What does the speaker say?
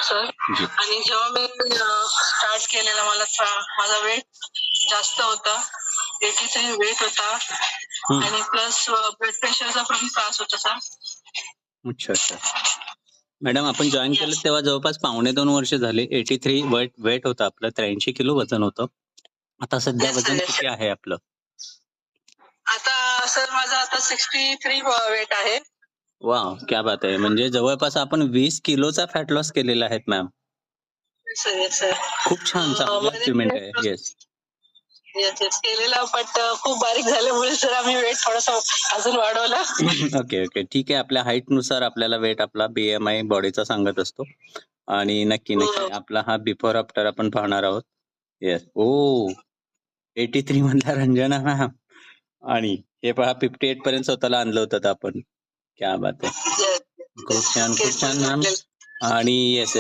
Sir. जी. आणि जेव्हा मी start केलेला माझा वेट जास्त होता, 83 वेट होता आणि प्लस ब्लड प्रेशरचा पण त्रास होता सर. अच्छा. मॅडम आपण जॉईन केलं तेव्हा जवळपास 2.5 वर्ष झाले. 83 वेट होतं आपलं, 83 किलो वजन होतं. आता सध्या Yes, sir, वजन yes, किती sir. आहे आपलं? आता सर माझं आता 63 वेट आहे. वॉव! क्या बात है! म्हणजे जवळपास आपण 20 किलोचा फॅट लॉस केलेला आहे ma'am. Yes, sir, yes, sir. खूप छान, चांगलं अचिव्हमेंट आहे. येस. येस केलेला, बट खूप बारीक झाल्यामुळे सर आम्ही वेट थोडंसं अजून वाढवलं. ओके. ठीक आहे. आपल्या हाईटनुसार आपल्याला वेट आपला BMI बॉडीचा सांगत असतो. आणि नक्की आपला हा बिफोर आफ्टर आपण पाहणार आहोत. येस. ओह! 83 मधल्या रंजना मॅम आणि हे पहा 58 पर्यंत स्वतःला आणलं होतं आपण. क्या बात है! खूप छान मॅम. आणि येस.